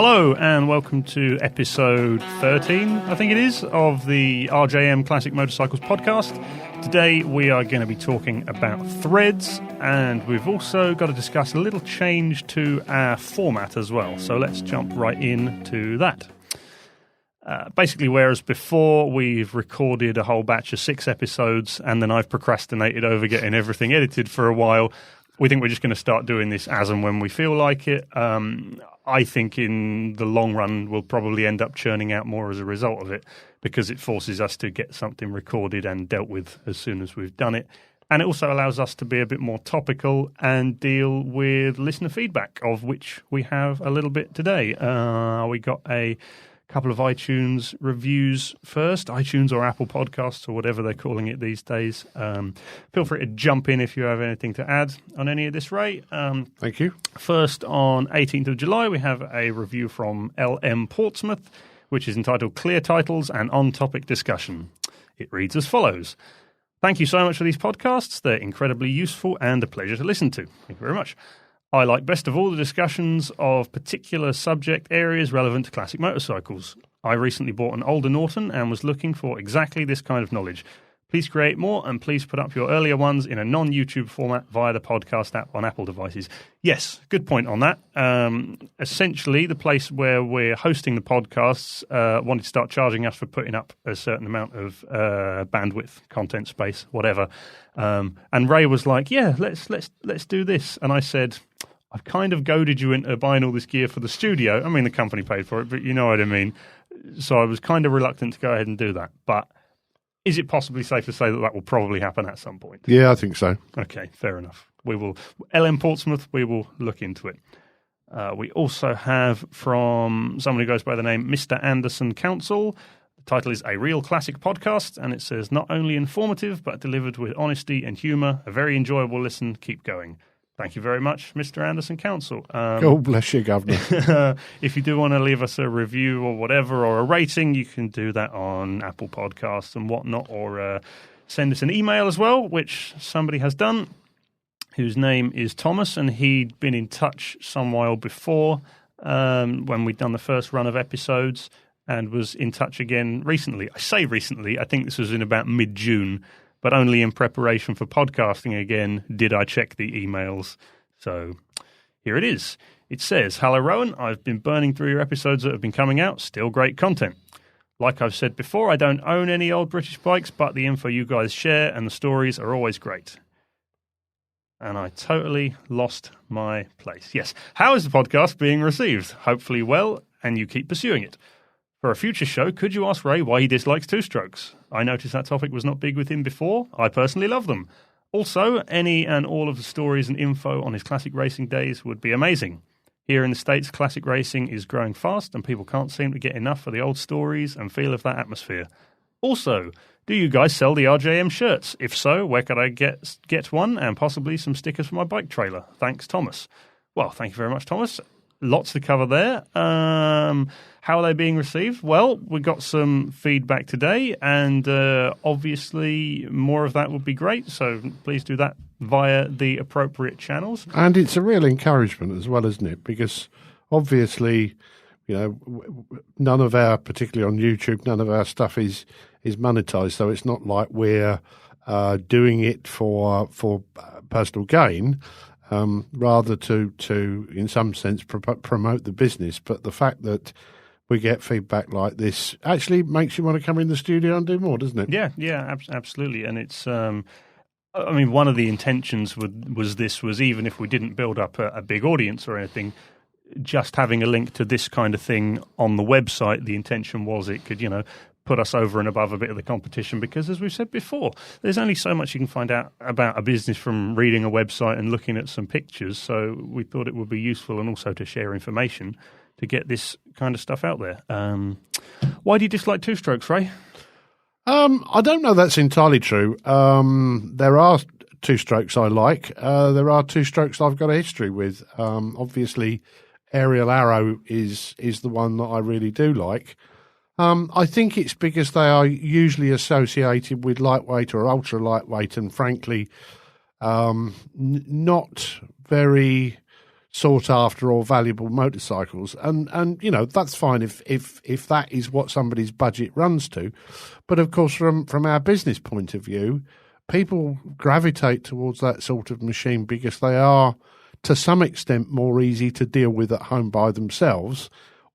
Hello and welcome to episode 13, I think it is, of the RJM Classic Motorcycles podcast. Today we are going to be talking about threads, and we've also got to discuss a little change to our format as well. So let's jump right into that. Basically, whereas before we've recorded a whole batch of 6 episodes and then I've procrastinated over getting everything edited for a while, we think we're just going to start doing this as and when we feel like it. I think in the long run we'll probably end up churning out more as a result of it because it forces us to get something recorded and dealt with as soon as we've done it. And it also allows us to be a bit more topical and deal with listener feedback, of which we have a little bit today. We got a couple of iTunes reviews first, iTunes or Apple Podcasts or whatever they're calling it these days. Feel free to jump in if you have anything to add on any of this, Ray. Thank you. First, on 18th of July, we have a review from LM Portsmouth, which is entitled Clear Titles and On-Topic Discussion. It reads as follows. Thank you so much for these podcasts. They're incredibly useful and a pleasure to listen to. Thank you very much. I like best of all the discussions of particular subject areas relevant to classic motorcycles. I recently bought an older Norton and was looking for exactly this kind of knowledge. Please create more and please put up your earlier ones in a non-YouTube format via the podcast app on Apple devices. Yes, good point on that. Essentially, the place where we're hosting the podcasts wanted to start charging us for putting up a certain amount of bandwidth, content space, whatever. And Ray was like, "Yeah, let's do this." And I said, I've kind of goaded you into buying all this gear for the studio. I mean, the company paid for it, but you know what I mean. So I was kind of reluctant to go ahead and do that. But is it possibly safe to say that that will probably happen at some point? Yeah, I think so. Okay, fair enough. We will. LM Portsmouth, we will look into it. We also have from someone who goes by the name Mr. Anderson Council. The title is A Real Classic Podcast, and it says, not only informative, but delivered with honesty and humour. A very enjoyable listen. Keep going. Thank you very much, Mr. Anderson Council. God bless you, Governor. If you do want to leave us a review or whatever, or a rating, you can do that on Apple Podcasts and whatnot, or send us an email as well, which somebody has done, whose name is Thomas, and he'd been in touch some while before when we'd done the first run of episodes, and was in touch again recently. I say recently, I think this was in about mid-June, but only in preparation for podcasting again did I check the emails. So here it is. It says, hello, Rowan. I've been burning through your episodes that have been coming out. Still great content. Like I've said before, I don't own any old British bikes, but the info you guys share and the stories are always great. And I totally lost my place. Yes. How is the podcast being received? Hopefully well, and you keep pursuing it. For a future show, could you ask Ray why he dislikes two-strokes? I noticed that topic was not big with him before. I personally love them. Also, any and all of the stories and info on his classic racing days would be amazing. Here in the States, classic racing is growing fast and people can't seem to get enough of the old stories and feel of that atmosphere. Also, do you guys sell the RJM shirts? If so, where could I get one and possibly some stickers for my bike trailer? Thanks, Thomas. Well, thank you very much, Thomas. Lots to cover there. How are they being received? Well, we got some feedback today, and obviously more of that would be great. So please do that via the appropriate channels. And it's a real encouragement as well, isn't it? Because obviously, you know, none of our, particularly on YouTube, none of our stuff is monetized. So it's not like we're doing it for personal gain. Rather to in some sense promote the business, but the fact that we get feedback like this actually makes you want to come in the studio and do more, doesn't it? Yeah, absolutely. And it's, I mean, one of the intentions was even if we didn't build up a big audience or anything, just having a link to this kind of thing on the website, the intention was it could, you know, put us over and above a bit of the competition, because as we've said before, there's only so much you can find out about a business from reading a website and looking at some pictures. So we thought it would be useful, and also to share information, to get this kind of stuff out there. Why do you dislike two-strokes, Ray? I don't know that's entirely true. There are two-strokes I like. There are two-strokes I've got a history with. Obviously, Aerial Arrow is the one that I really do like. I think it's because they are usually associated with lightweight or ultra lightweight, and frankly, not very sought after or valuable motorcycles, and you know, that's fine if that is what somebody's budget runs to. But of course, from our business point of view, people gravitate towards that sort of machine because they are, to some extent, more easy to deal with at home by themselves,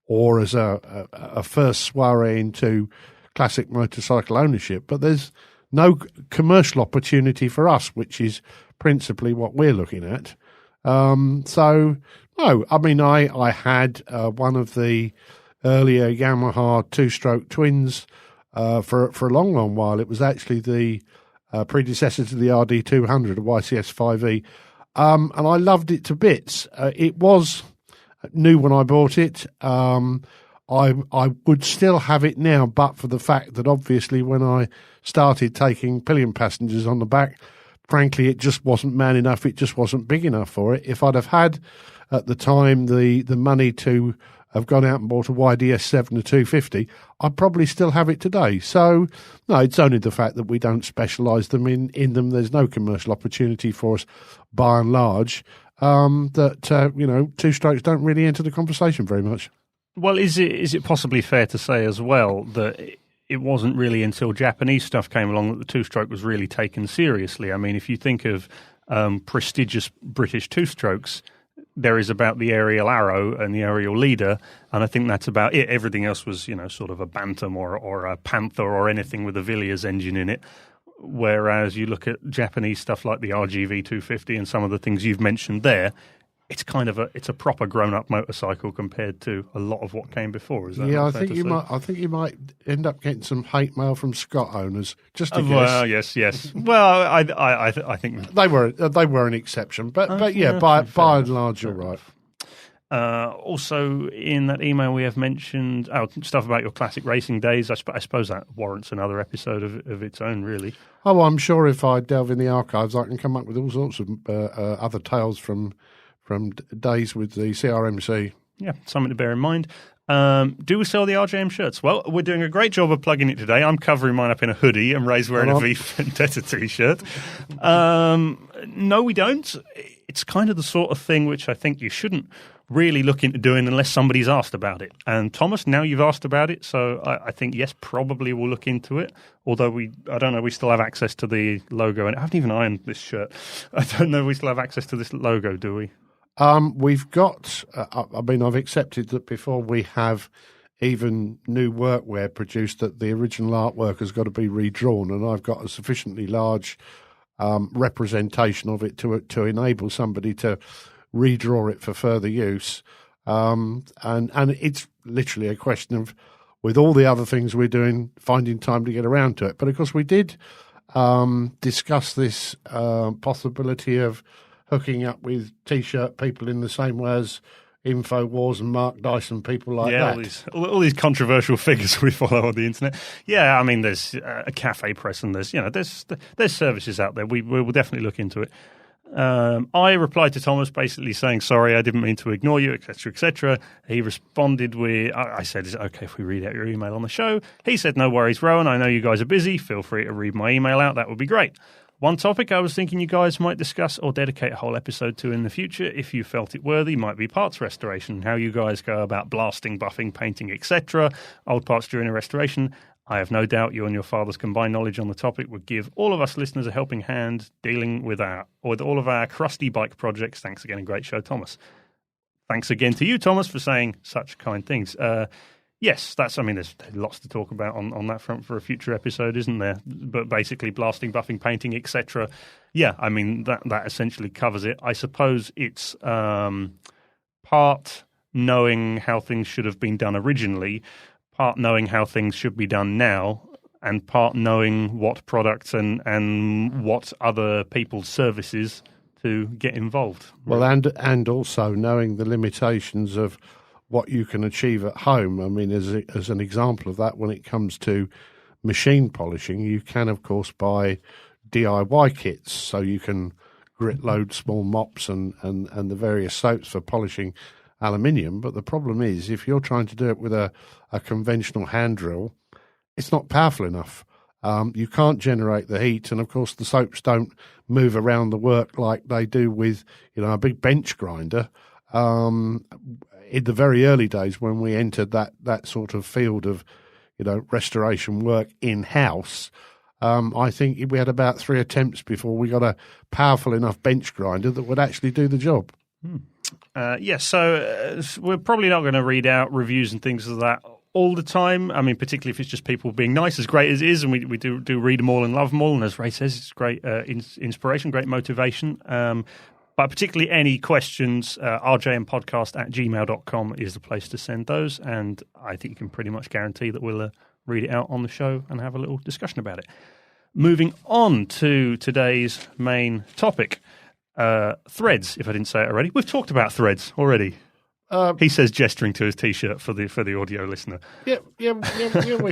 or as a first soiree into classic motorcycle ownership. But there's no commercial opportunity for us, which is principally what we're looking at. So, no, I mean, I had one of the earlier Yamaha two-stroke twins for a long while. It was actually the predecessor to the RD200, a YCS 5E, and I loved it to bits. It was new when I bought it. I would still have it now, but for the fact that obviously when I started taking pillion passengers on the back, frankly, it just wasn't man enough. It just wasn't big enough for it. If I'd have had at the time the money to have gone out and bought a YDS7 to 250, I'd probably still have it today. So, no, it's only the fact that we don't specialise them in them. There's no commercial opportunity for us, by and large, that, you know, two-strokes don't really enter the conversation very much. Well, is it possibly fair to say as well that it wasn't really until Japanese stuff came along that the two-stroke was really taken seriously? I mean, if you think of prestigious British two-strokes, there is about the aerial arrow and the aerial leader, and I think that's about it. Everything else was, you know, sort of a Bantam or a Panther or anything with a Villiers engine in it. Whereas you look at Japanese stuff like the RGV 250 and some of the things you've mentioned there, it's kind of it's a proper grown-up motorcycle compared to a lot of what came before. Is that I think you might end up getting some hate mail from Scott owners. Just a guess. Well, yes. Well, I think they were an exception, but yeah, by and large, you're right. Also, in that email, we have mentioned stuff about your classic racing days. I suppose that warrants another episode of its own, really. Oh, I'm sure if I delve in the archives, I can come up with all sorts of other tales from days with the CRMC. Yeah, something to bear in mind. Do we sell the RJM shirts? Well, we're doing a great job of plugging it today. I'm covering mine up in a hoodie and Ray's wearing a V Vendetta t-shirt. No, we don't. It's kind of the sort of thing which I think you shouldn't really look into doing unless somebody's asked about it. And Thomas, now you've asked about it, so I think, yes, probably we'll look into it. Although I don't know, we still have access to the logo. And I haven't even ironed this shirt. I don't know if we still have access to this logo, do we? We've got, I mean, I've accepted that before we have even new workwear produced, that the original artwork has got to be redrawn, and I've got a sufficiently large representation of it to enable somebody to redraw it for further use. And it's literally a question of, with all the other things we're doing, finding time to get around to it. But of course, we did discuss this possibility of hooking up with T-shirt people in the same way as InfoWars and Mark Dyson, people like that. All these controversial figures we follow on the internet. Yeah, I mean, there's a cafe press and there's services out there. We will definitely look into it. I replied to Thomas basically saying, sorry, I didn't mean to ignore you, etc., etc. He responded with, I said, is it okay if we read out your email on the show? He said, no worries, Rowan. I know you guys are busy. Feel free to read my email out. That would be great. One topic I was thinking you guys might discuss or dedicate a whole episode to in the future, if you felt it worthy, might be parts restoration, how you guys go about blasting, buffing, painting, etc., old parts during a restoration. I have no doubt you and your father's combined knowledge on the topic would give all of us listeners a helping hand dealing with all of our crusty bike projects. Thanks again, and great show, Thomas. Thanks again to you, Thomas, for saying such kind things. Yes, there's lots to talk about on that front for a future episode, isn't there? But basically blasting, buffing, painting, etc. Yeah, I mean, that essentially covers it. I suppose it's part knowing how things should have been done originally, part knowing how things should be done now, and part knowing what products and what other people's services to get involved. Well, and also knowing the limitations of what you can achieve at home. I mean, as an example of that, when it comes to machine polishing, you can, of course, buy DIY kits, so you can grit load small mops and the various soaps for polishing aluminium. But the problem is, if you're trying to do it with a conventional hand drill, it's not powerful enough. You can't generate the heat, and of course the soaps don't move around the work like they do with a big bench grinder. in the very early days when we entered that sort of field of, restoration work in-house. I think we had about 3 attempts before we got a powerful enough bench grinder that would actually do the job. So we're probably not going to read out reviews and things of that all the time. I mean, particularly if it's just people being nice, as great as it is, and we do read them all and love them all. And as Ray says, it's great inspiration, great motivation. But particularly any questions, rjmpodcast@gmail.com is the place to send those. And I think you can pretty much guarantee that we'll read it out on the show and have a little discussion about it. Moving on to today's main topic, threads, if I didn't say it already. We've talked about threads already. He says, gesturing to his T-shirt for the audio listener. Yeah, we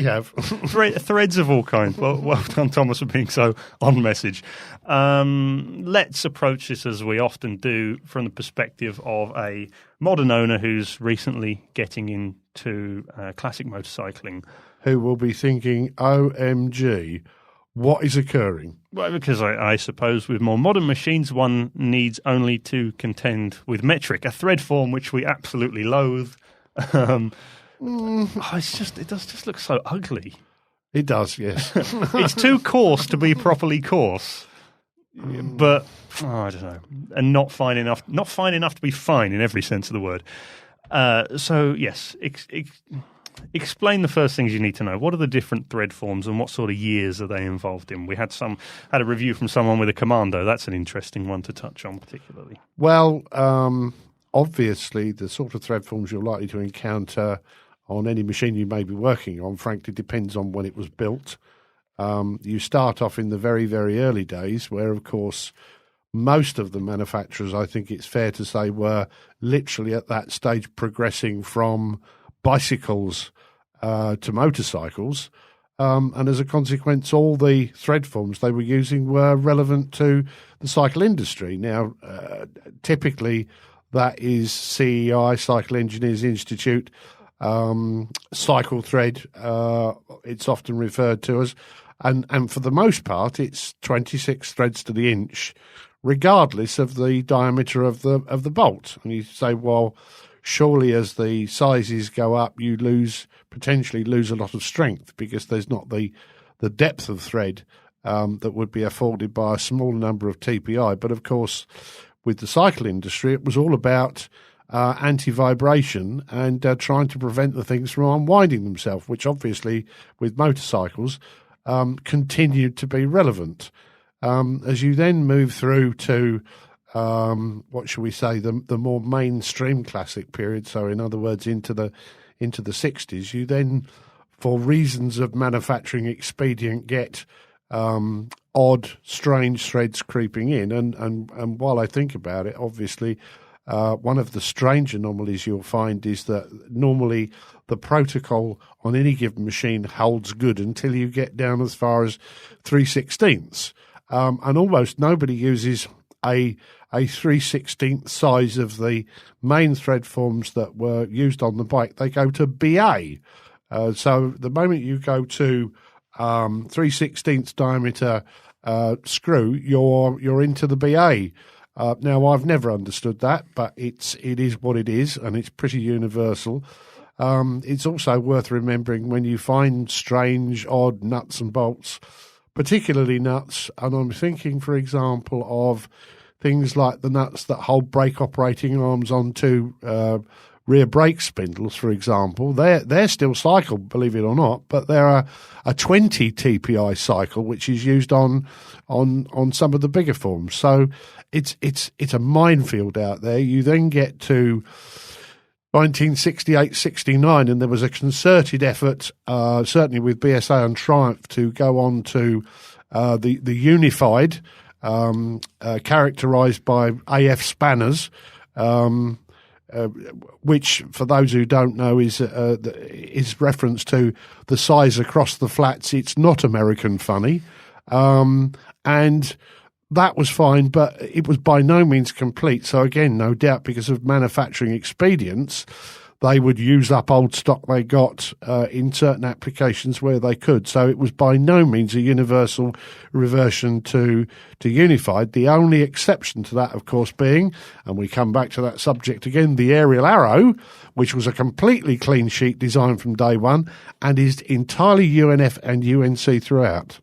have. Threads of all kinds. Well done, Thomas, for being so on message. Let's approach this, as we often do, from the perspective of a modern owner who's recently getting into classic motorcycling. Who will be thinking, OMG, what is occurring? Well, because I suppose with more modern machines, one needs only to contend with metric, a thread form which we absolutely loathe. It does just look so ugly. It does, yes. It's too coarse to be properly coarse, but I don't know, and not fine enough to be fine in every sense of the word. So yes. Explain the first things you need to know. What are the different thread forms and what sort of years are they involved in? We had a review from someone with a Commando. That's an interesting one to touch on particularly. Well, obviously the sort of thread forms you're likely to encounter on any machine you may be working on, frankly, depends on when it was built. You start off in the very, very early days where, of course, most of the manufacturers, I think it's fair to say, were literally at that stage progressing from bicycles to motorcycles, and as a consequence, all the thread forms they were using were relevant to the cycle industry. Now, typically, that is CEI, Cycle Engineers Institute, cycle thread, it's often referred to as, and for the most part, it's 26 threads to the inch, regardless of the diameter of the bolt. And you say, well, surely as the sizes go up, you potentially lose a lot of strength because there's not the depth of thread that would be afforded by a smaller number of TPI. But of course, with the cycle industry, it was all about anti-vibration and trying to prevent the things from unwinding themselves, which obviously with motorcycles continued to be relevant. As you then move through to what shall we say, the more mainstream classic period, so in other words into the 60s, you then, for reasons of manufacturing expedient, get odd, strange threads creeping in. And while I think about it, obviously, one of the strange anomalies you'll find is that normally the protocol on any given machine holds good until you get down as far as 3/16ths. And almost nobody uses a 3/16th size of the main thread forms that were used on the bike. They go to BA. So the moment you go to 3/16th diameter screw, you're into the BA. Now, I've never understood that, but it is what it is, and it's pretty universal. It's also worth remembering when you find strange, odd nuts and bolts, particularly nuts, and I'm thinking, for example, of things like the nuts that hold brake operating arms onto rear brake spindles, for example. They're still cycle, believe it or not, but they're a 20 TPI cycle, which is used on some of the bigger forms. So it's a minefield out there. You then get to 1968-69, and there was a concerted effort, certainly with BSA and Triumph, to go on to the unified, characterised by AF spanners, which, for those who don't know, is reference to the size across the flats. It's not American funny, and that was fine, but it was by no means complete. So again, no doubt because of manufacturing expedience, they would use up old stock they got in certain applications where they could. So it was by no means a universal reversion to unified. The only exception to that, of course, being, and we come back to that subject again, the aerial arrow, which was a completely clean sheet design from day one and is entirely UNF and UNC throughout.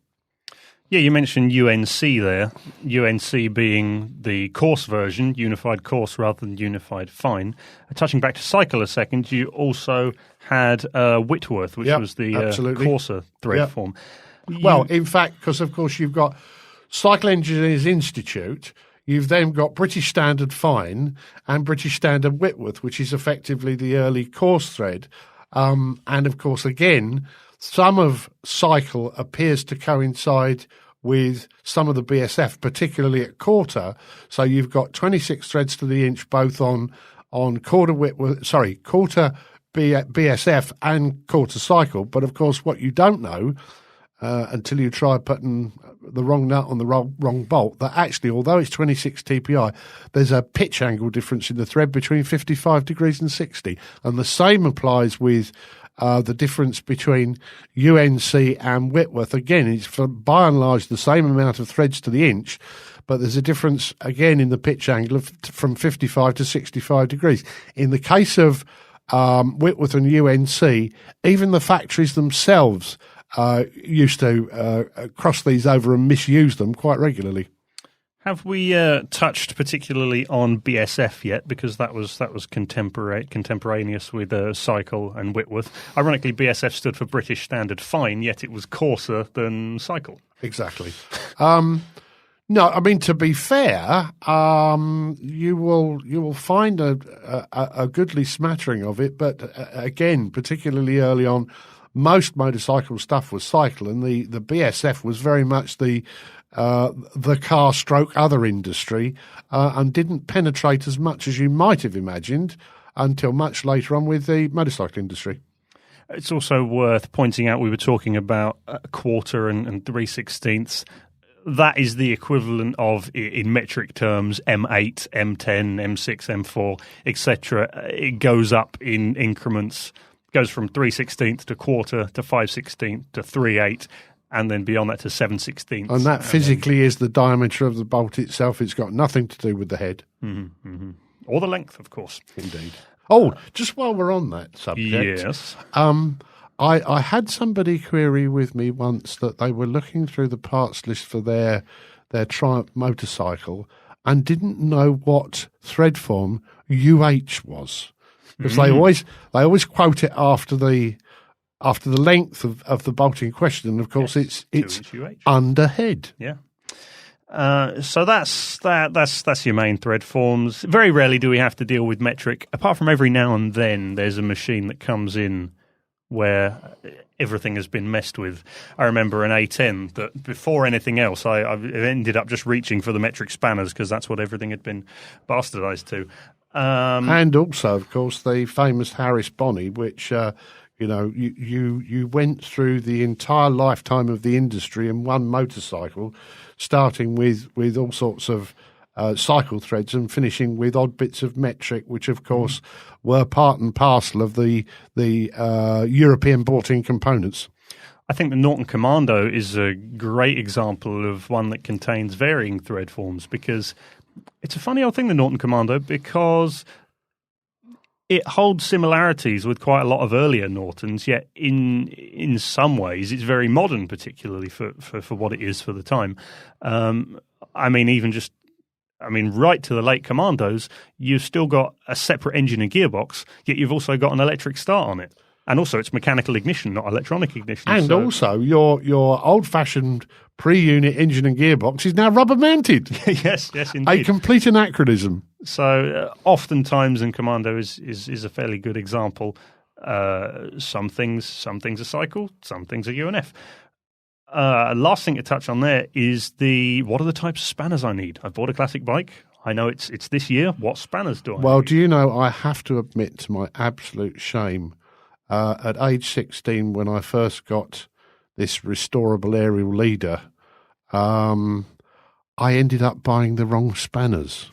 Yeah, you mentioned UNC there, UNC being the coarse version, unified coarse rather than unified fine. Touching back to cycle a second, you also had Whitworth, which was the coarser thread form. Well, in fact, because of course you've got Cycle Engineers Institute, you've then got British Standard Fine and British Standard Whitworth, which is effectively the early coarse thread. And of course, again, some of cycle appears to coincide with some of the BSF, particularly at quarter. So you've got 26 threads to the inch, both on quarter BSF and quarter cycle. But of course, what you don't know until you try putting the wrong nut on the wrong bolt, that actually, although it's 26 TPI, there's a pitch angle difference in the thread between 55 degrees and 60. And the same applies with the difference between UNC and Whitworth. Again, it's by and large the same amount of threads to the inch, but there's a difference, again, in the pitch angle from 55 to 65 degrees. In the case of Whitworth and UNC, even the factories themselves used to cross these over and misuse them quite regularly. Have we touched particularly on BSF yet? Because that was contemporaneous with Cycle and Whitworth. Ironically, BSF stood for British Standard Fine, yet it was coarser than Cycle. Exactly. No, I mean, to be fair, you will find a goodly smattering of it, but again, particularly early on, most motorcycle stuff was Cycle, and the BSF was very much the car stroke other industry and didn't penetrate as much as you might have imagined until much later on with the motorcycle industry. It's also worth pointing out we were talking about quarter and 3/16. That is the equivalent of, in metric terms, M8, M10, M6, M4, etc. It goes up in increments, goes from 3/16 to quarter to 5/16 to 3/8. And then beyond that to 7/16. And that physically is the diameter of the bolt itself. It's got nothing to do with the head. Mm-hmm, mm-hmm. Or the length, of course. Indeed. Oh, just while we're on that subject. Yes. I had somebody query with me once that they were looking through the parts list for their Triumph motorcycle and didn't know what thread form UH was. Because they always quote it after the length of the bolt in question, and of course it's underhead. Yeah. So that's your main thread forms. Very rarely do we have to deal with metric. Apart from every now and then, there's a machine that comes in where everything has been messed with. I remember an A10 that before anything else, I ended up just reaching for the metric spanners because that's what everything had been bastardized to. And also, of course, the famous Harris Bonney, which you went through the entire lifetime of the industry in one motorcycle, starting with all sorts of cycle threads and finishing with odd bits of metric, which of course were part and parcel of the European bought-in components. I think the Norton Commando is a great example of one that contains varying thread forms, because it's a funny old thing, the Norton Commando, because it holds similarities with quite a lot of earlier Nortons, yet in some ways it's very modern, particularly for what it is for the time. Right to the late Commandos, you've still got a separate engine and gearbox, yet you've also got an electric start on it. And also it's mechanical ignition, not electronic ignition. And also your old-fashioned pre-unit engine and gearbox is now rubber-mounted. Yes, indeed. A complete anachronism. So oftentimes, and Commando is a fairly good example, some things are cycle, some things are UNF. Last thing to touch on there is what are the types of spanners I need? I've bought a classic bike. I know it's this year. What spanners do I need? Well, do you know, I have to admit, to my absolute shame, at age 16, when I first got this restorable aerial leader, I ended up buying the wrong spanners.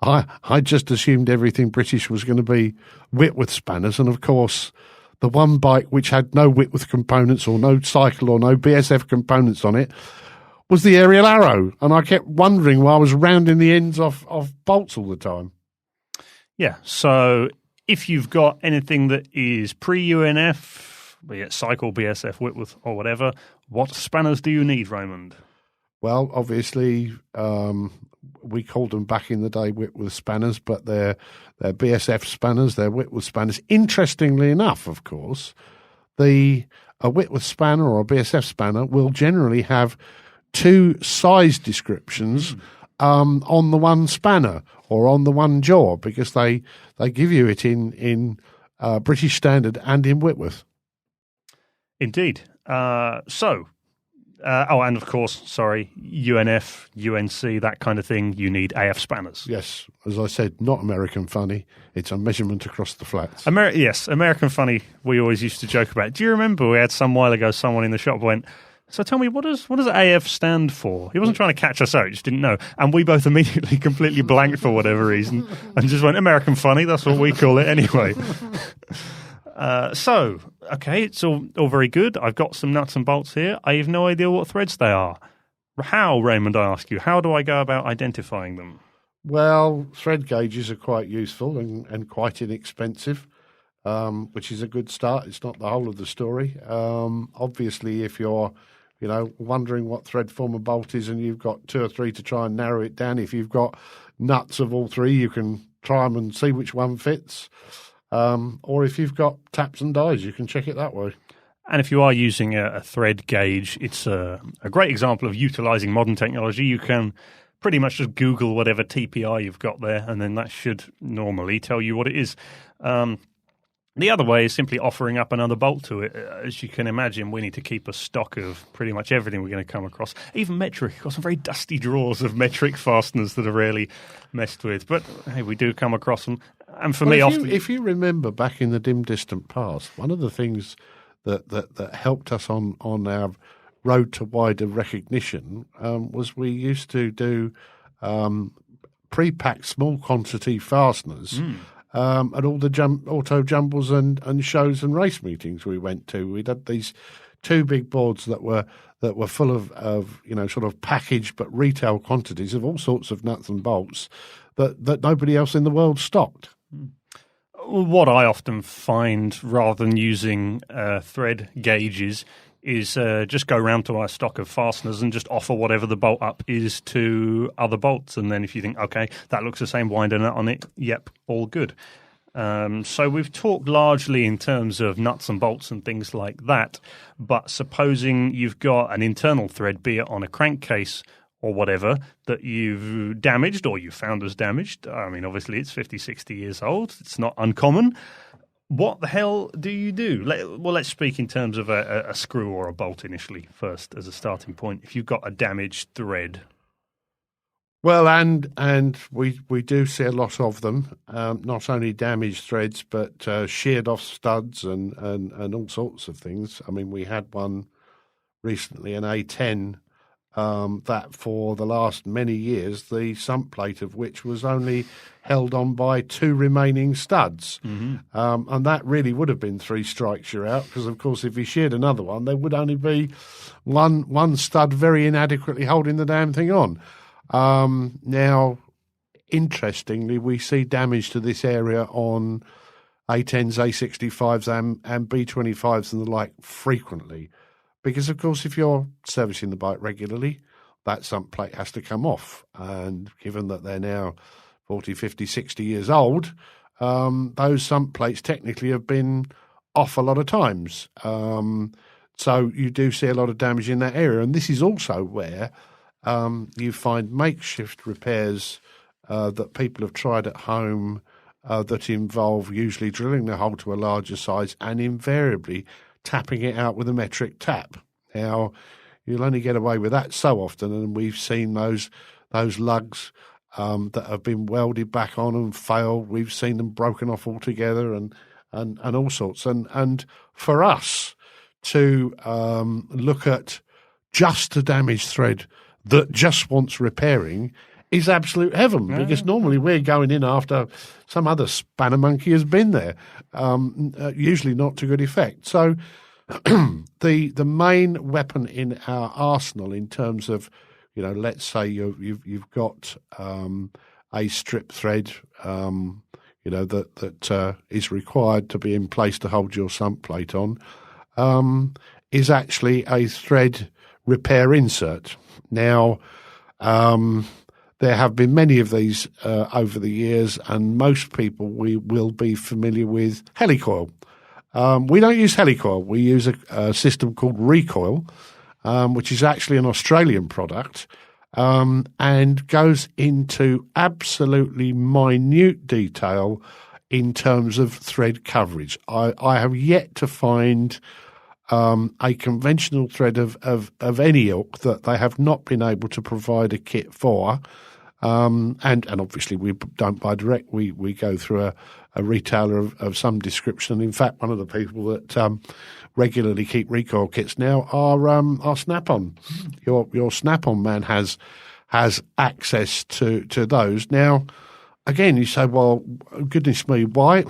I just assumed everything British was going to be Whitworth spanners, and of course, the one bike which had no Whitworth components or no cycle or no BSF components on it was the aerial arrow, and I kept wondering why I was rounding the ends of bolts all the time. Yeah, so if you've got anything that is pre-UNF, be it cycle, BSF, Whitworth, or whatever, what spanners do you need, Raymond? Well, obviously, we called them back in the day Whitworth spanners, but they're BSF spanners, they're Whitworth spanners. Interestingly enough, of course, a Whitworth spanner or a BSF spanner will generally have two size descriptions on the one spanner or on the one jaw, because they give you it in British Standard and in Whitworth. Indeed. And of course, UNF, UNC, that kind of thing, you need AF spanners. Yes, as I said, not American funny. It's a measurement across the flats. Yes, American funny, we always used to joke about. Do you remember we had some while ago, someone in the shop went, so tell me, what does AF stand for? He wasn't trying to catch us out, he just didn't know. And we both immediately completely blanked for whatever reason and just went, American funny, that's what we call it anyway. Okay, it's all very good. I've got some nuts and bolts here. I have no idea what threads they are. How, Raymond, I ask you, how do I go about identifying them? Well, thread gauges are quite useful and quite inexpensive, which is a good start. It's not the whole of the story. Obviously, if you're wondering what thread form a bolt is and you've got two or three to try and narrow it down, if you've got nuts of all three, you can try them and see which one fits. Or if you've got taps and dies, you can check it that way. And if you are using a thread gauge, it's a great example of utilizing modern technology. You can pretty much just Google whatever TPI you've got there, and then that should normally tell you what it is. The other way is simply offering up another bolt to it. As you can imagine, we need to keep a stock of pretty much everything we're going to come across. Even metric. We've got some very dusty drawers of metric fasteners that are rarely messed with. But, hey, we do come across them. And for me, often... If you remember back in the dim, distant past, one of the things that helped us on our road to wider recognition was we used to do pre-packed small quantity fasteners at all the auto jumbles and shows and race meetings we went to. We'd had these two big boards that were full of sort of packaged but retail quantities of all sorts of nuts and bolts that nobody else in the world stocked. What I often find, rather than using thread gauges, is just go round to our stock of fasteners and just offer whatever the bolt up is to other bolts. And then if you think, okay, that looks the same, wind a nut on it, yep, all good. So we've talked largely in terms of nuts and bolts and things like that. But supposing you've got an internal thread, be it on a crankcase or whatever, that you've damaged or you found as damaged. I mean, obviously it's 50, 60 years old. It's not uncommon. What the hell do you do? Let's speak in terms of a screw or a bolt initially first as a starting point. If you've got a damaged thread. Well, and we do see a lot of them, not only damaged threads, but sheared off studs and all sorts of things. I mean, we had one recently, an A10, that for the last many years, the sump plate of which was only held on by two remaining studs. Mm-hmm. And that really would have been three strikes you're out, because, of course, if he sheared another one, there would only be one stud very inadequately holding the damn thing on. Now, interestingly, we see damage to this area on A10s, A65s and B25s and the like frequently. Because, of course, if you're servicing the bike regularly, that sump plate has to come off. And given that they're now 40, 50, 60 years old, those sump plates technically have been off a lot of times. So you do see a lot of damage in that area. And this is also where you find makeshift repairs that people have tried at home that involve usually drilling the hole to a larger size and invariably tapping it out with a metric tap. Now, you'll only get away with that so often, and we've seen those lugs that have been welded back on and failed. We've seen them broken off altogether and all sorts. And for us to look at just a damaged thread that just wants repairing is absolute heaven, because normally we're going in after some other spanner monkey has been there, usually not to good effect. So the main weapon in our arsenal in terms of, let's say you've got a strip thread, that is required to be in place to hold your sump plate on, is actually a thread repair insert. Now, there have been many of these over the years, and most people will be familiar with Helicoil. We don't use Helicoil. We use a system called Recoil, which is actually an Australian product, and goes into absolutely minute detail in terms of thread coverage. I have yet to find a conventional thread of any ilk that they have not been able to provide a kit for. And obviously we don't buy direct. We go through a retailer of some description. In fact, one of the people that regularly keep Recoil kits now are Snap-on. Your Snap-on man has access to those. Now, again, you say, well, goodness me, why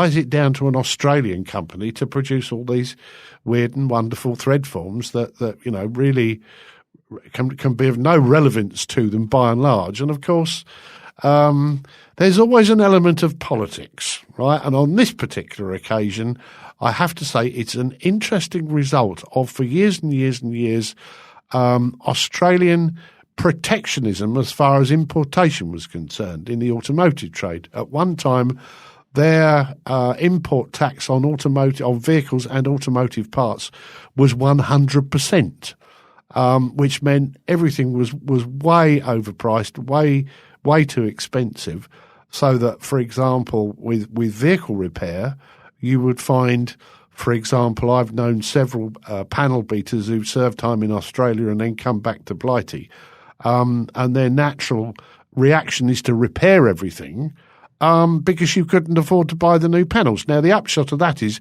is it down to an Australian company to produce all these weird and wonderful thread forms that really can be of no relevance to them by and large? And of course, there's always an element of politics, right? And on this particular occasion, I have to say it's an interesting result of, for years and years and years, Australian protectionism as far as importation was concerned in the automotive trade. At one time, their import tax on vehicles and automotive parts was 100%. Which meant everything was way overpriced, way too expensive, so that, for example, with vehicle repair, you would find, for example, I've known several panel beaters who've served time in Australia and then come back to Blighty, and their natural reaction is to repair everything because you couldn't afford to buy the new panels. Now, the upshot of that is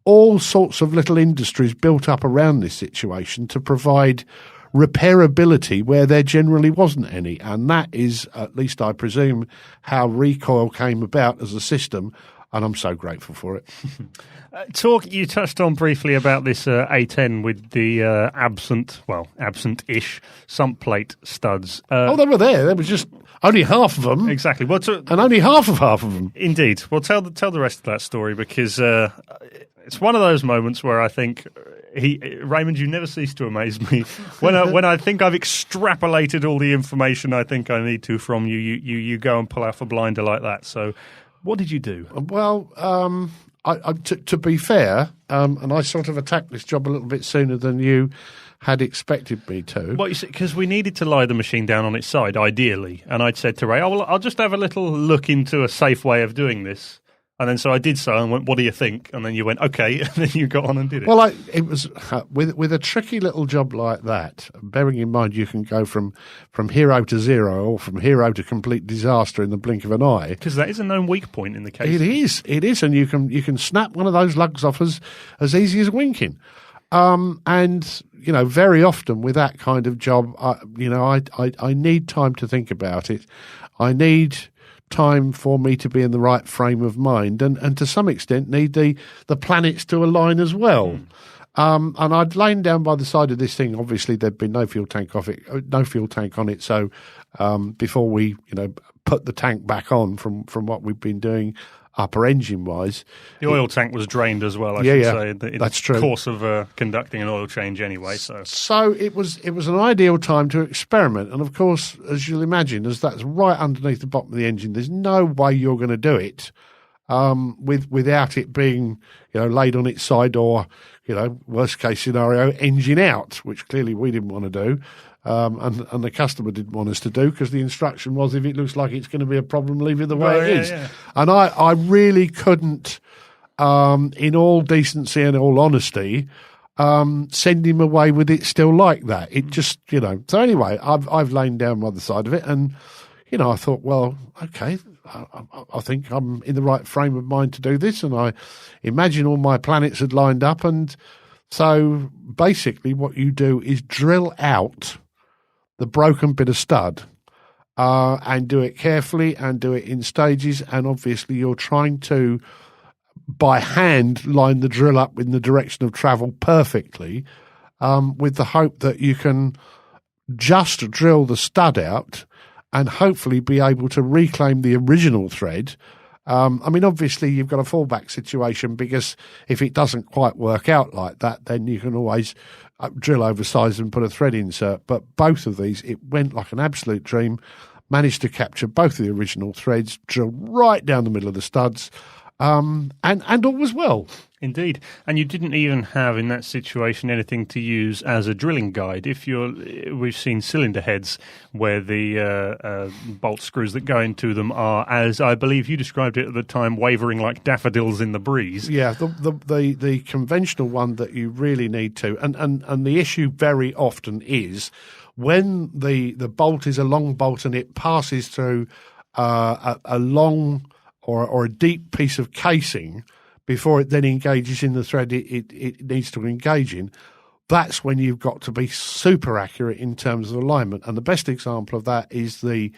all sorts of little industries built up around this situation to provide repairability where there generally wasn't any. And that is, at least I presume, how Recoil came about as a system. And I'm so grateful for it. You touched on briefly about this A10 with the absent-ish sump plate studs. They were there. There was just only half of them. Exactly. And only half of them. Indeed. Well, tell the rest of that story, because it's one of those moments where I think, Raymond, you never cease to amaze me. When I think I've extrapolated all the information I think I need to from you, you go and pull off a blinder like that. So what did you do? Well, to be fair, and I sort of attacked this job a little bit sooner than you had expected me to. Well, you see, because we needed to lie the machine down on its side, ideally. And I'd said to Ray, I'll just have a little look into a safe way of doing this. And then so I did so and went, what do you think? And then you went, okay. And then you got on and did it. Well, it was with a tricky little job like that, bearing in mind you can go from hero to zero or from hero to complete disaster in the blink of an eye. Because that is a known weak point in the case. It is. And you can snap one of those lugs off as easy as winking. And, very often with that kind of job, I need time to think about it. I need time for me to be in the right frame of mind and to some extent need the planets to align as well. And I'd lain down by the side of this thing. Obviously, there'd been no fuel tank on it. So before we, put the tank back on from what we've been doing upper engine wise, the oil tank was drained as well. I should say in that's true. Course of conducting an oil change anyway. So it was an ideal time to experiment. And of course, as you'll imagine, as that's right underneath the bottom of the engine, there's no way you're going to do it without it being laid on its side or worst case scenario, engine out, which clearly we didn't want to do. And the customer didn't want us to do, because the instruction was, if it looks like it's going to be a problem, leave it the way it is. Yeah. And I really couldn't, in all decency and all honesty, send him away with it still like that. It just, So anyway, I've lain down by the side of it, and I thought, well, okay, I think I'm in the right frame of mind to do this, and I imagine all my planets had lined up, and so basically what you do is drill out the broken bit of stud and do it carefully and do it in stages. And obviously you're trying to, by hand, line the drill up in the direction of travel perfectly, with the hope that you can just drill the stud out and hopefully be able to reclaim the original thread. I mean, obviously, you've got a fallback situation, because if it doesn't quite work out like that, then you can always drill oversize and put a thread insert. But both of these, it went like an absolute dream. Managed to capture both of the original threads, drill right down the middle of the studs, and all was well. Indeed. And you didn't even have in that situation anything to use as a drilling guide. We've seen cylinder heads where the bolt screws that go into them are, as I believe you described it at the time, wavering like daffodils in the breeze. Yeah, the conventional one that you really need to, and the issue very often is when the bolt is a long bolt and it passes through a long or a deep piece of casing before it then engages in the thread it needs to engage in, that's when you've got to be super accurate in terms of alignment. And the best example of that is the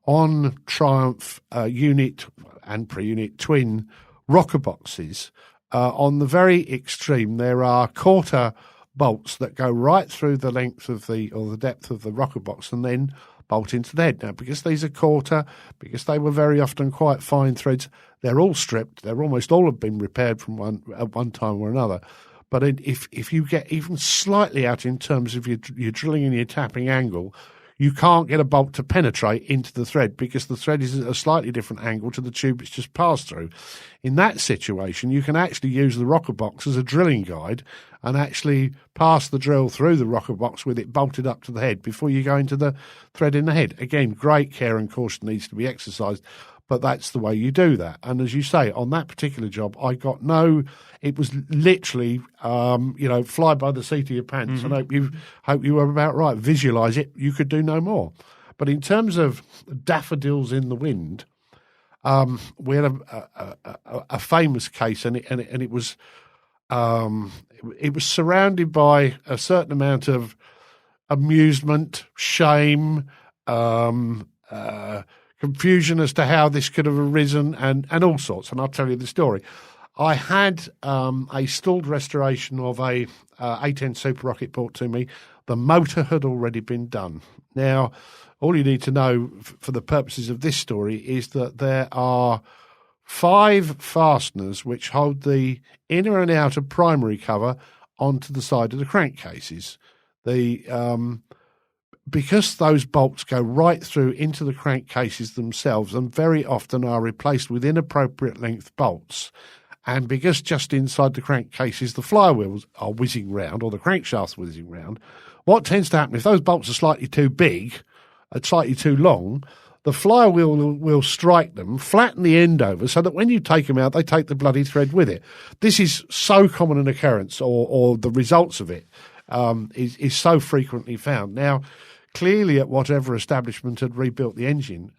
on Triumph unit and pre-unit twin rocker boxes. On the very extreme, there are quarter bolts that go right through the length of the depth of the rocker box and then bolt into the head. Now, because these are quarter, because they were very often quite fine threads, they're all stripped. They're almost all have been repaired from at one time or another. But if you get even slightly out in terms of your drilling and your tapping angle, you can't get a bolt to penetrate into the thread because the thread is at a slightly different angle to the tube it's just passed through. In that situation, you can actually use the rocker box as a drilling guide and actually pass the drill through the rocker box with it bolted up to the head before you go into the thread in the head. Again, great care and caution needs to be exercised, but that's the way you do that. And as you say, on that particular job, it was literally, fly by the seat of your pants. Mm-hmm. And hope you were about right. Visualise it. You could do no more. But in terms of daffodils in the wind, we had a famous case, and it was surrounded by a certain amount of amusement, shame, confusion as to how this could have arisen, and all sorts. And I'll tell you the story. I had a stalled restoration of a A10 Super Rocket brought to me. The motor had already been done. Now, all you need to know for the purposes of this story is that there are 5 fasteners which hold the inner and outer primary cover onto the side of the crankcases. Because those bolts go right through into the crankcases themselves and very often are replaced with inappropriate length bolts, and because just inside the crankcases the flywheels are whizzing round or the crankshaft's whizzing round, what tends to happen if those bolts are slightly too big and slightly too long, the flywheel will strike them, flatten the end over so that when you take them out, they take the bloody thread with it. This is so common an occurrence, or the results of it is so frequently found. Now, clearly at whatever establishment had rebuilt the engine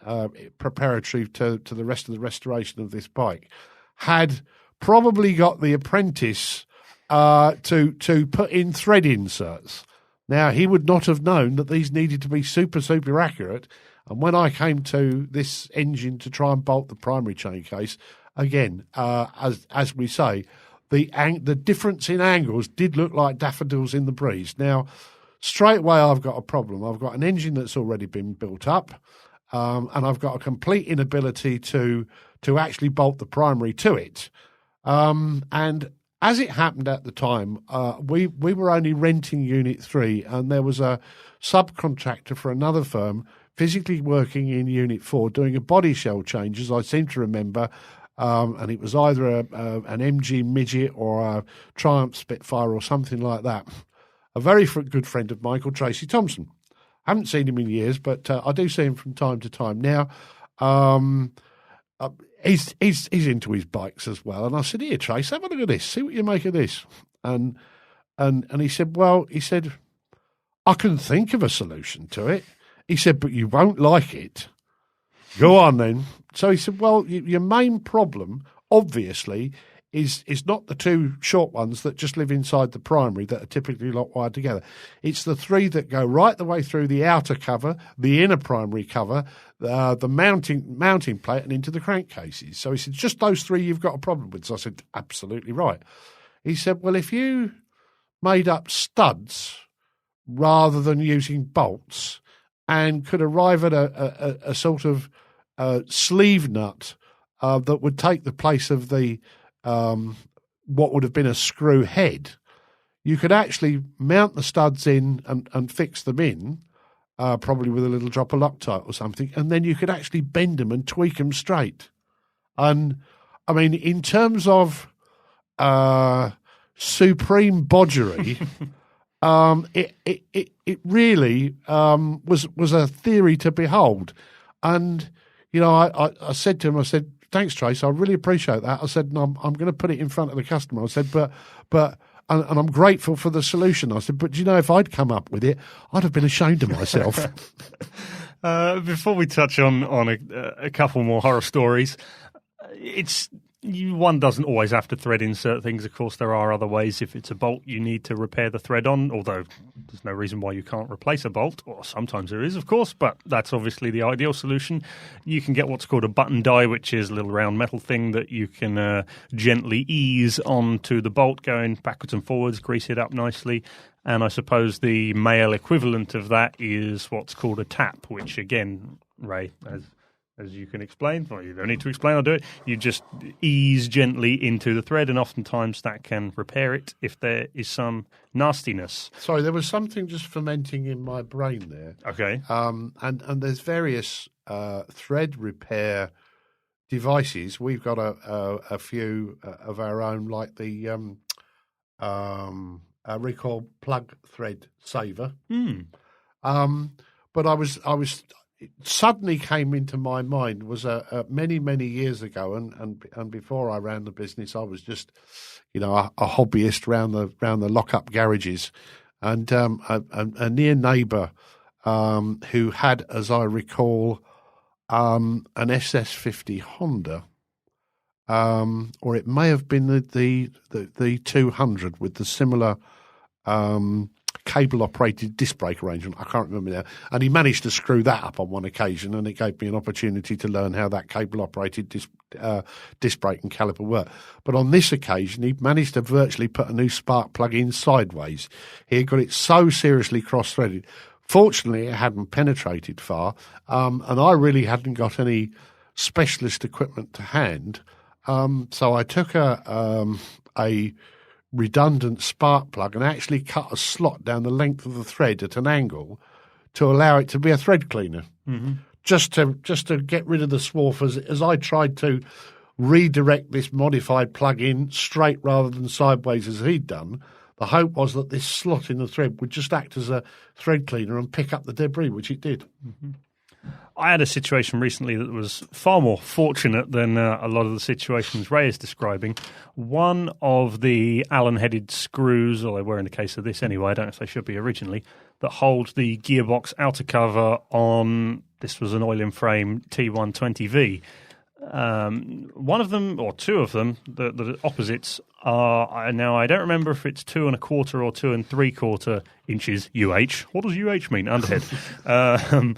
preparatory to the rest of the restoration of this bike, had probably got the apprentice to put in thread inserts. Now, he would not have known that these needed to be super, super accurate. And when I came to this engine to try and bolt the primary chain case, again, as we say, the difference in angles did look like daffodils in the breeze. Now, straight away, I've got a problem. I've got an engine that's already been built up, and I've got a complete inability to actually bolt the primary to it. And as it happened at the time, we were only renting Unit 3, and there was a subcontractor for another firm physically working in Unit 4 doing a body shell change, as I seem to remember, and it was either an MG Midget or a Triumph Spitfire or something like that. A very good friend of mine called Tracy Thompson. I haven't seen him in years, but I do see him from time to time now. He's into his bikes as well. And I said, "Here, Trace, have a look at this. See what you make of this." And he said, "Well," he said, "I can think of a solution to it." He said, "But you won't like it." Go on then. So he said, "Well, your main problem, obviously, is not the two short ones that just live inside the primary that are typically lock wired together. It's the three that go right the way through the outer cover, the inner primary cover, the mounting plate, and into the crankcases. So he said, just those three you've got a problem with. So I said, absolutely right. He said, well, if you made up studs rather than using bolts and could arrive at a sort of sleeve nut that would take the place of the what would have been a screw head, you could actually mount the studs in and fix them in, probably with a little drop of Loctite or something, and then you could actually bend them and tweak them straight. And, I mean, in terms of supreme bodgery, it really was a theory to behold. And, you know, I said to him, I said, thanks, Trace, I really appreciate that. I said, no, I'm going to put it in front of the customer. I said, but and I'm grateful for the solution. I said, but you know, if I'd come up with it, I'd have been ashamed of myself. Before we touch on a couple more horror stories, one doesn't always have to thread insert things. Of course, there are other ways. If it's a bolt you need to repair the thread on, although there's no reason why you can't replace a bolt, or sometimes there is, of course, but that's obviously the ideal solution. You can get what's called a button die, which is a little round metal thing that you can gently ease onto the bolt, going backwards and forwards, grease it up nicely. And I suppose the male equivalent of that is what's called a tap, which, again, Ray, as you can explain, or you don't need to explain, I'll do it. You just ease gently into the thread, and oftentimes that can repair it if there is some nastiness. Sorry, there was something just fermenting in my brain there. Okay. And there's various thread repair devices. We've got a few of our own, like the Recoil plug thread saver. But I was it suddenly came into my mind was many years ago, and before I ran the business, I was just, you know, a hobbyist round the lock-up garages, and a near neighbour who had, as I recall, an SS50 Honda, or it may have been the 200 with the similar cable-operated disc brake arrangement. I can't remember now. And he managed to screw that up on one occasion, and it gave me an opportunity to learn how that cable-operated disc brake and caliper work. But on this occasion, he managed to virtually put a new spark plug in sideways. He had got it so seriously cross-threaded. Fortunately, it hadn't penetrated far, and I really hadn't got any specialist equipment to hand. So I took a redundant spark plug and actually cut a slot down the length of the thread at an angle to allow it to be a thread cleaner, just to get rid of the swarf as I tried to redirect this modified plug in straight rather than sideways as he'd done. The hope was that this slot in the thread would just act as a thread cleaner and pick up the debris, which it did. I had a situation recently that was far more fortunate than a lot of the situations Ray is describing. One of the Allen-headed screws, or they were in the case of this anyway, I don't know if they should be originally, that hold the gearbox outer cover on, this was an oil-in-frame T120V. One of them, or two of them, the opposites are, now I don't remember if it's 2 1/4 or 2 3/4 inches UH. What does UH mean? Underhead.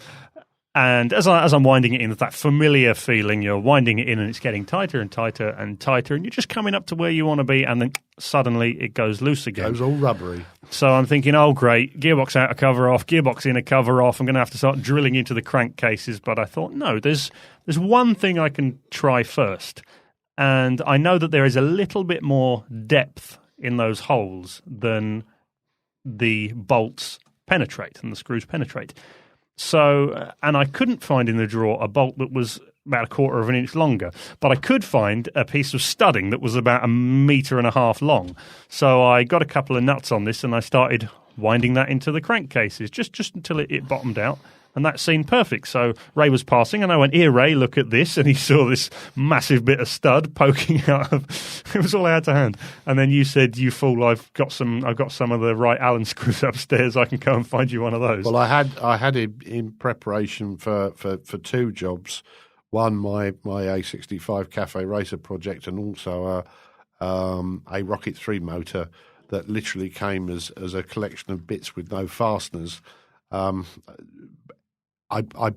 And as I'm winding it in, that familiar feeling, you're winding it in and it's getting tighter and tighter and tighter, and you're just coming up to where you want to be, and then suddenly it goes loose again. It goes all rubbery. So I'm thinking, oh, great, gearbox outer cover off, gearbox inner cover off. I'm going to have to start drilling into the crankcases. But I thought, no, there's one thing I can try first. And I know that there is a little bit more depth in those holes than the bolts penetrate and the screws penetrate. So, and I couldn't find in the drawer a bolt that was about 1/4 of an inch longer, but I could find a piece of studding that was about 1.5 meters long. So I got a couple of nuts on this and I started winding that into the crankcases just until it bottomed out. And that seemed perfect. So Ray was passing, and I went, "Here, Ray, look at this." And he saw this massive bit of stud poking out of. It was all I had to hand. And then you said, "You fool! I've got some of the right Allen screws upstairs. I can go and find you one of those." Well, I had it in preparation for 2 jobs. One, my A65 Cafe Racer project, and also a Rocket 3 motor that literally came as a collection of bits with no fasteners. I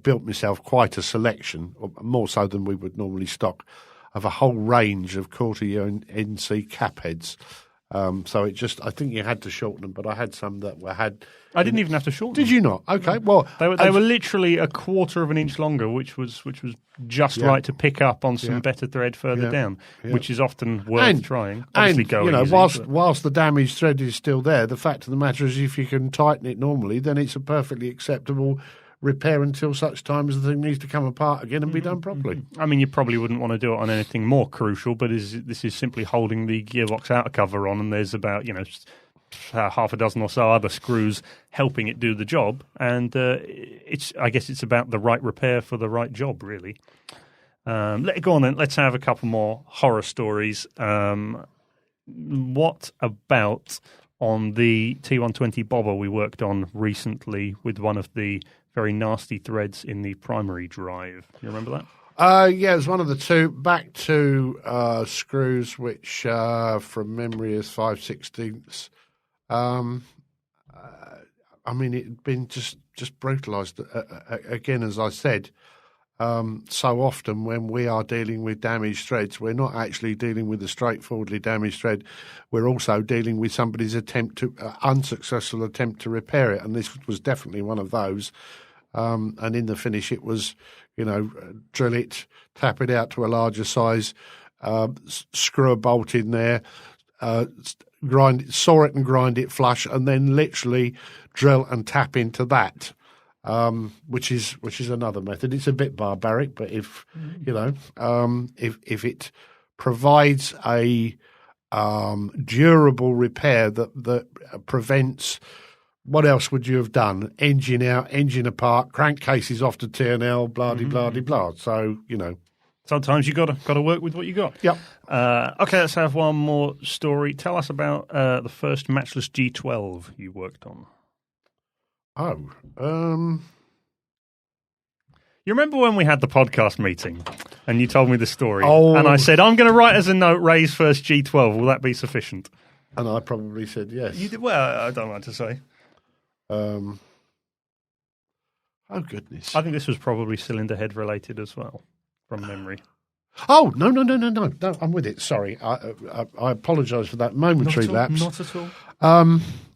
built myself quite a selection, more so than we would normally stock, of a whole range of Corti NC cap heads. So I think you had to shorten them, but I had some that had. I didn't even have to shorten them. Did you not? Okay, well. They were literally a quarter of an inch longer, which was just right to pick up on some better thread further down, which is often worth trying. Obviously whilst the damaged thread is still there, the fact of the matter is if you can tighten it normally, then it's a perfectly acceptable repair until such time as the thing needs to come apart again and be done properly. I mean, you probably wouldn't want to do it on anything more crucial, but this is simply holding the gearbox outer cover on, and there's about half a dozen or so other screws helping it do the job, and I guess it's about the right repair for the right job, really. Go on then. Let's have a couple more horror stories. What about on the T120 bobber we worked on recently with one of the very nasty threads in the primary drive? You remember that? Yeah, it was one of the two. Back to screws, which from memory is 5/16. I mean, it had been just brutalised. Again, as I said, so often when we are dealing with damaged threads, we're not actually dealing with a straightforwardly damaged thread. We're also dealing with somebody's unsuccessful attempt to repair it, and this was definitely one of those. And in the finish, it was, drill it, tap it out to a larger size, screw a bolt in there, saw it and grind it flush, and then literally drill and tap into that. Which is another method. It's a bit barbaric, but if it provides a durable repair that prevents, what else would you have done? Engine out, engine apart, crankcases off to T&L, blah blah blah. So sometimes you got to work with what you got. Yep. Okay, let's have one more story. Tell us about the first matchless G12 you worked on. Oh, you remember when we had the podcast meeting and you told me the story? Oh. And I said, I'm going to write as a note, Ray's first G12. Will that be sufficient? And I probably said yes. You did. Well, I don't know what to say. Oh, goodness. I think this was probably cylinder head related as well, from memory. Oh, no, I'm with it. Sorry. I apologise for that momentary lapse. Not at all.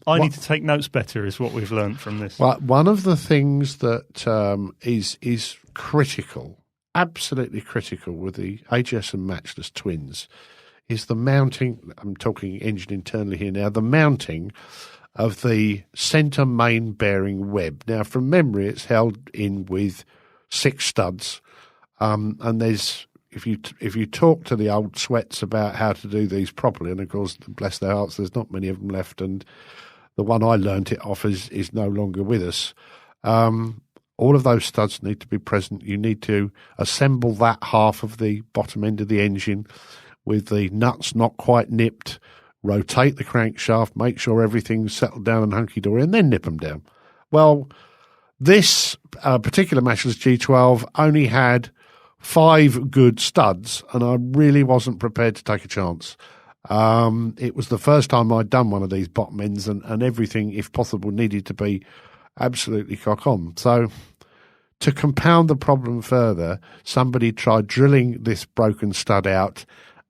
I need to take notes better is what we've learned from this. Well, one of the things that is critical, absolutely critical with the AGS and matchless twins is the mounting. I'm talking engine internally here now. The mounting of the centre main bearing web. Now, from memory, it's held in with 6 studs, and there's. If you talk to the old sweats about how to do these properly, and of course, bless their hearts, there's not many of them left, and the one I learnt it off is no longer with us. All of those studs need to be present. You need to assemble that half of the bottom end of the engine with the nuts not quite nipped, rotate the crankshaft, make sure everything's settled down and hunky-dory, and then nip them down. Well, this particular matchless G12 only had 5 good studs, and I really wasn't prepared to take a chance. It was the first time I'd done one of these bottom ends, and everything, if possible, needed to be absolutely cock on. So to compound the problem further, somebody tried drilling this broken stud out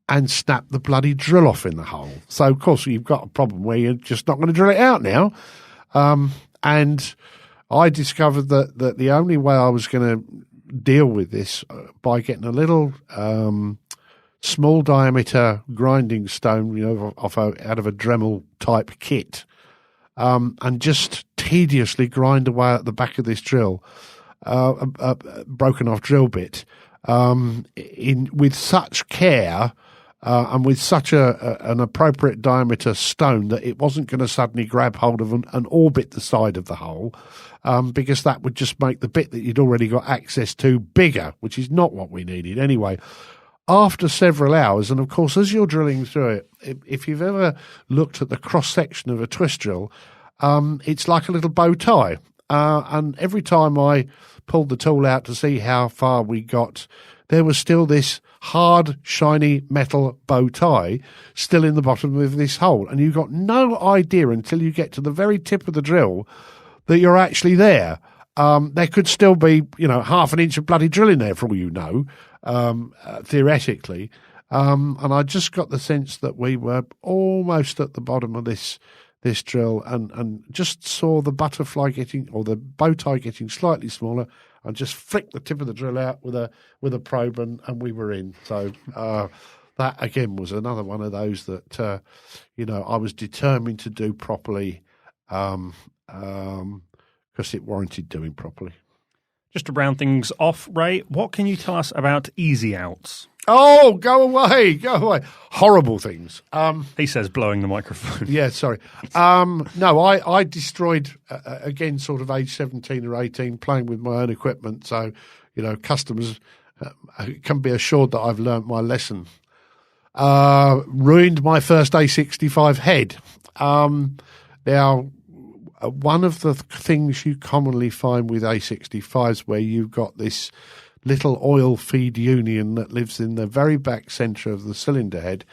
and snapped the bloody drill off in the hole. So, of course, you've got a problem where you're just not going to drill it out now. And I discovered that the only way I was going to deal with this by getting a little small diameter grinding stone, out of a Dremel type kit, and just tediously grind away at the back of this drill, a broken off drill bit, with such care and with such an appropriate diameter stone that it wasn't going to suddenly grab hold of and orbit the side of the hole. Because that would just make the bit that you'd already got access to bigger, which is not what we needed anyway. After several hours, and of course, as you're drilling through it, if you've ever looked at the cross-section of a twist drill, it's like a little bow tie. And every time I pulled the tool out to see how far we got, there was still this hard, shiny metal bow tie still in the bottom of this hole. And you've got no idea until you get to the very tip of the drill that you're actually there. There could still be, half an inch of bloody drill in there for all you know, theoretically. And I just got the sense that we were almost at the bottom of this drill and just saw the butterfly or the bow tie getting slightly smaller, and just flicked the tip of the drill out with a probe, and we were in. So that again was another one of those that I was determined to do properly, because it warranted doing properly. Just to round things off, Ray, what can you tell us about easy outs? Oh, go away. Horrible things. He says, blowing the microphone. Yeah, sorry. No, I destroyed, again, sort of age 17 or 18, playing with my own equipment. So, customers can be assured that I've learnt my lesson. Ruined my first A65 head. Now, one of the things you commonly find with A65s, where you've got this little oil feed union that lives in the very back centre of the cylinder head,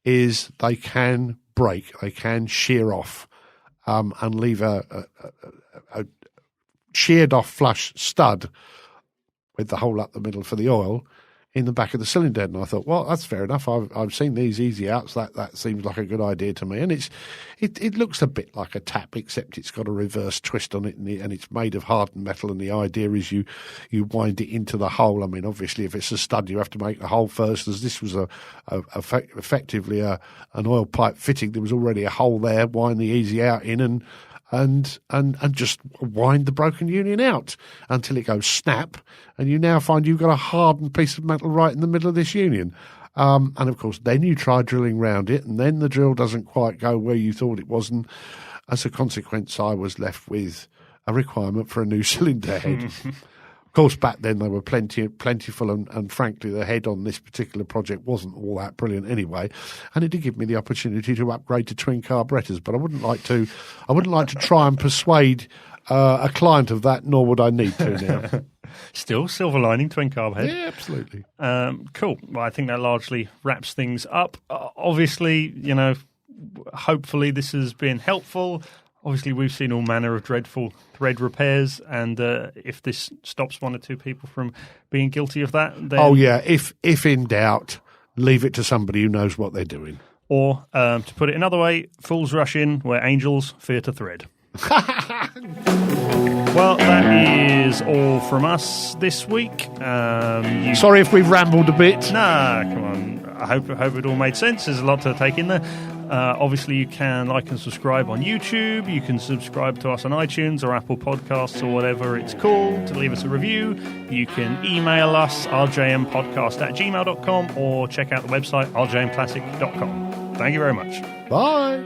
is they can break, they can shear off, and leave a sheared off flush stud with the hole up the middle for the oil in the back of the cylinder head. And I thought, well, that's fair enough. I've seen these easy outs. That seems like a good idea to me. And it looks a bit like a tap, except it's got a reverse twist on it, and it's made of hardened metal. And the idea is you wind it into the hole. I mean, obviously, if it's a stud, you have to make the hole first. As this was effectively an oil pipe fitting, there was already a hole there. Wind the easy out in and just wind the broken union out until it goes snap, and you now find you've got a hardened piece of metal right in the middle of this union. And of course, then you try drilling round it, and then the drill doesn't quite go where you thought it was, and as a consequence, I was left with a requirement for a new cylinder head. Of course, back then they were plentiful, and frankly, the head on this particular project wasn't all that brilliant anyway. And it did give me the opportunity to upgrade to twin carburettors, but I wouldn't like to try and persuade a client of that, nor would I need to now. Still silver lining, twin carb head. Yeah, absolutely. Cool. Well, I think that largely wraps things up. Obviously, hopefully this has been helpful. Obviously, we've seen all manner of dreadful thread repairs, and if this stops one or two people from being guilty of that, then... Oh, yeah. If in doubt, leave it to somebody who knows what they're doing. Or, to put it another way, fools rush in where angels fear to thread. Well, that is all from us this week. Sorry if we've rambled a bit. Nah, come on. I hope it all made sense. There's a lot to take in there. Obviously, you can like and subscribe on YouTube. You can subscribe to us on iTunes or Apple Podcasts or whatever it's called to leave us a review. You can email us, rjmpodcast@gmail.com, or check out the website, rjmclassic.com. Thank you very much. Bye.